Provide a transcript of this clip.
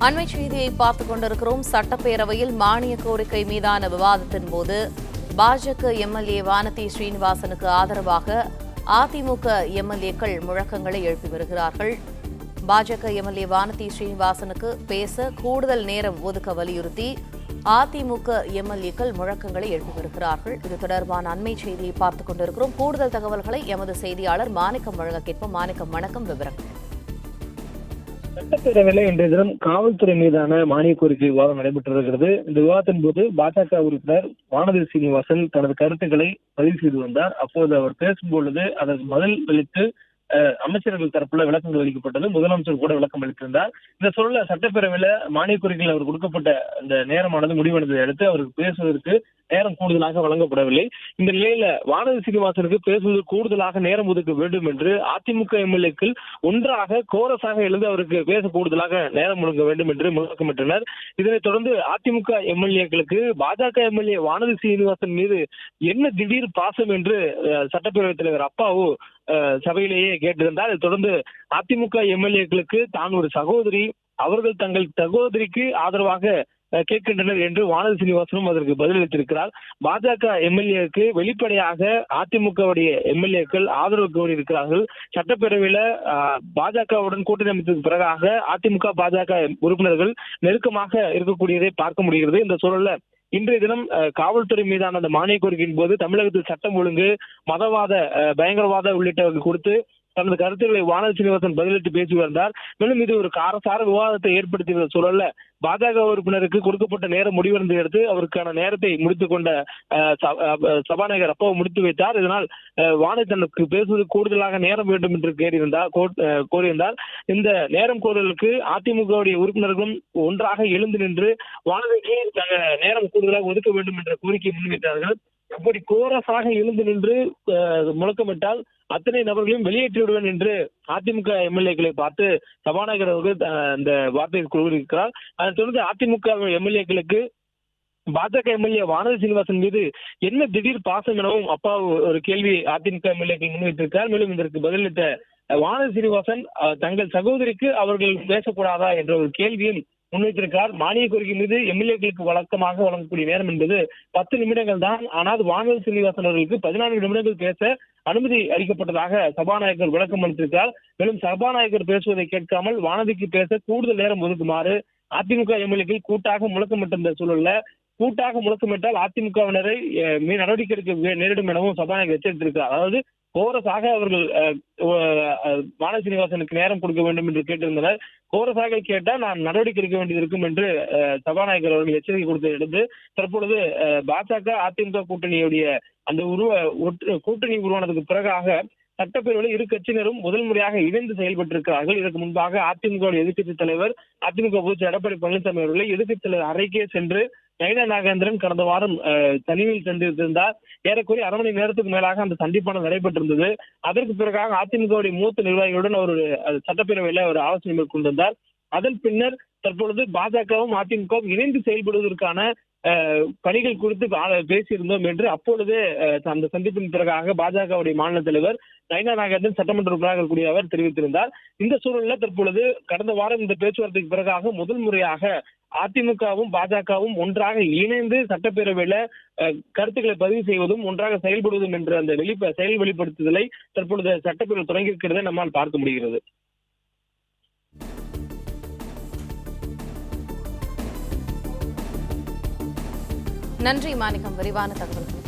அண்மை செய்தியை பார்த்துக் கொண்டிருக்கிறோம். சட்டப்பேரவையில் மானிய கோரிக்கை மீதான விவாதத்தின் போது பாஜக எம்எல்ஏ வானதி ஸ்ரீனிவாசனுக்கு ஆதரவாக அதிமுக எம்எல்ஏக்கள் முழக்கங்களை எழுப்பி வருகிறார்கள். பாஜக எம்எல்ஏ வானதி ஸ்ரீனிவாசனுக்கு பேச கூடுதல் நேரம் ஒதுக்க வலியுறுத்தி அதிமுக எம்எல்ஏக்கள் முழக்கங்களை எழுப்பி வருகிறார்கள். இது தொடர்பான அண்மை செய்தியை பார்த்துக் கொண்டிருக்கிறோம். கூடுதல் தகவல்களை எமது செய்தியாளர் மாணிக்கம் வழங்க கேட்போம். மாணிக்கம், வணக்கம். விவரங்கள். சட்டப்பேரவையில் இன்றைய தினம் காவல்துறை மீதான மானிய கோரிக்கை விவாதம் நடைபெற்றிருக்கிறது. இந்த விவாதத்தின் போது பாஜக உறுப்பினர் வானதி சீனிவாசன் தனது கருத்துக்களை பதிவு செய்து வந்தார். அப்போது அவர் பேசும்பொழுது அதற்கு பதில் அளித்து அமைச்சர்கள் தரப்புல விளக்கங்கள் அளிக்கப்பட்டது. முதலமைச்சர் கூட விளக்கம் அளித்திருந்தார். இந்த சூழல சட்டப்பேரவையில மானிய கோரிக்கையில் அவர் கொடுக்கப்பட்ட இந்த நேரமானது முடிவடைந்ததை அடுத்து அவருக்கு பேசுவதற்கு நேரம் கூடுதலாக வழங்கப்படவில்லை. இந்த நிலையில வானதி சீனிவாசனுக்கு பேசுவதற்கு கூடுதலாக நேரம் ஒதுக்க வேண்டும் என்று அதிமுக எம்எல்ஏக்கள் ஒன்றாக கோரஸாக எழுந்து அவருக்கு பேச கூடுதலாக நேரம் ஒதுக்க வேண்டும் என்று முழக்கமிட்டனர். இதனைத் தொடர்ந்து அதிமுக எம்எல்ஏக்களுக்கு பாஜக எம்எல்ஏ வானதி சீனிவாசன் மீது என்ன திடீர் பாசம் என்று சட்டப்பேரவைத் தலைவர் அப்பாவு சபையிலேயே கேட்டிருந்தார். இதைத் தொடர்ந்து அதிமுக எம்எல்ஏக்களுக்கு தான் ஒரு சகோதரி, அவர்கள் தங்கள் சகோதரிக்கு ஆதரவாக கேட்கின்றனர் என்று வானதி சீனிவாசனும் அதற்கு பதிலளித்திருக்கிறார். பாஜக எம்எல்ஏக்கு வெளிப்படையாக அதிமுகவுடைய எம்எல்ஏக்கள் ஆதரவு கோரியிருக்கிறார்கள். சட்டப்பேரவையில பாஜகவுடன் கூட்டணி அமைத்ததுக்கு பிறகாக அதிமுக பாஜக உறுப்பினர்கள் நெருக்கமாக இருக்கக்கூடியதை பார்க்க முடிகிறது. இந்த சூழல்ல இன்றைய தினம் காவல்துறை மீதான அந்த மானிய கோரிக்கையின் போது தமிழகத்தில் சட்டம் ஒழுங்கு, மதவாத, பயங்கரவாத உள்ளிட்டவர்கள் கொடுத்து தனது கருத்துக்களை வானதி சீனிவாசன் பதிலளித்து பேசி வந்தார். மேலும் இது ஒரு காரசார விவாதத்தை ஏற்படுத்திய சூழல்ல பாஜக உறுப்பினருக்கு கொடுக்கப்பட்ட நேரம் முடிவடைந்ததை அடுத்து அவருக்கான நேரத்தை முடித்துக் கொண்ட சபாநாயகர் அப்போ முடித்து வைத்தார். இதனால் வானதி தனக்கு பேசுவது கூடுதலாக நேரம் வேண்டும் என்று கோரியிருந்தார். இந்த நேரம் கோரலுக்கு அதிமுகவுடைய உறுப்பினர்களும் ஒன்றாக எழுந்து நின்று வானதிக்கு நேரம் கூடுதலாக ஒதுக்க வேண்டும் என்ற கோரிக்கை முன்வைத்தார்கள். அப்படி கோரஸாக எழுந்து நின்று முழக்கமிட்டால் அத்தனை நபர்களையும் வெளியேற்றி விடுவேன் என்று அதிமுக எம்எல்ஏக்களை பார்த்து சபாநாயகர் அவர்கள் இந்த வார்த்தையை கூறியிருக்கிறார். அதைத் தொடர்ந்து அதிமுக எம்எல்ஏக்களுக்கு பாஜக எம்எல்ஏ வானதி சீனிவாசன் மீது என்ன திடீர் பாசம் எனவும் அப்பா ஒரு கேள்வி அதிமுக எம்எல்ஏக்கள் முன்வைத்திருக்கிறார். மேலும் இதற்கு பதிலளித்த வானதி சீனிவாசன் தங்கள் சகோதரிக்கு அவர்கள் பேசக்கூடாதா என்ற ஒரு கேள்வியும் முன்வைத்திருக்கிறார். மானிய கோரிக்கை மீது எம்எல்ஏக்களுக்கு வழக்கமாக வழங்கக்கூடிய நேரம் என்பது 10 நிமிடங்கள் தான். ஆனால் வானதி சீனிவாசன் அவர்களுக்கு 14 நிமிடங்கள் பேச அனுமதி அளிக்கப்பட்டதாக சபாநாயகர் விளக்கம் அளித்திருக்கிறார். மேலும் சபாநாயகர் பேசுவதை கேட்காமல் வானதிக்கு பேச கூடுதல் நேரம் ஒதுக்குமாறு அதிமுக எம்எல்ஏக்கள் கூட்டாக முழக்கமிட்டிருந்த சூழல்ல கூட்டாக முழக்கமிட்டால் அதிமுகவினரை நடவடிக்கை எடுக்க நேரிடும் எனவும் சபாநாயகர் எச்சரித்திருக்கிறார். அதாவது கோரஸாக அவர்கள் வானதி சீனிவாசனுக்கு நேரம் கொடுக்க வேண்டும் என்று கேட்டிருந்தனர். கோரஸாக கேட்டால் நான் நடவடிக்கை எடுக்க வேண்டியது இருக்கும் என்று சபாநாயகர் அவர்கள் எச்சரிக்கை கொடுத்ததை அடுத்து தற்பொழுது பாஜக அதிமுக கூட்டணியுடைய அந்த கூட்டணி உருவானதுக்கு பிறகாக சட்டப்பேரவையில் இரு கட்சியினரும் முதல் முறையாக இணைந்து செயல்பட்டிருக்கிறார்கள். இதற்கு முன்பாக அதிமுக எதிர்க்கட்சித் தலைவர் அதிமுக பொதுச்செயலாளர் எடப்பாடி பழனிசாமி அவர்களை எதிர்க்கட்சித் தலைவர் அறைக்கே சென்று நயினா நாகேந்திரன் கடந்த வாரம் தனிமையில் சென்றிருந்தார். ஏறக்குறைய அரை மணி நேரத்துக்கு மேலாக அந்த சந்திப்பானது நடைபெற்றிருந்தது. அதற்கு பிறகாக அதிமுகவுடைய மூத்த நிர்வாகிகளுடன் அவர் சட்டப்பேரவையில ஒரு ஆலோசனை மேற்கொண்டிருந்தார். அதன் பின்னர் தற்பொழுது பாஜகவும் அதிமுகவும் இணைந்து செயல்படுவதற்கான பணிகள் குறித்து பேசியிருந்தோம் என்று அப்பொழுதே அந்த சந்திப்பின் பிறகாக பாஜகவுடைய மாநில தலைவர் நயினா நாகேந்திரன் சட்டமன்ற உறுப்பினராக இருக்கக்கூடிய அவர் தெரிவித்திருந்தார். இந்த சூழலில் தற்பொழுது கடந்த வாரம் இந்த பேச்சுவார்த்தைக்கு பிறகாக முதல் முறையாக அதிமுகவும் பாஜகவும் ஒன்றாக இணைந்து சட்டப்பேரவையில கருத்துக்களை பதிவு செய்வதும் ஒன்றாக செயல்படுவதும் என்ற அந்த செயல் வெளிப்படுத்துதலை தற்பொழுது சட்டப்பேரவை தொடங்கியிருக்கிறதை நம்மால் பார்க்க முடிகிறது. நன்றி மாணிக்கம், விரிவான தகவல்கள்.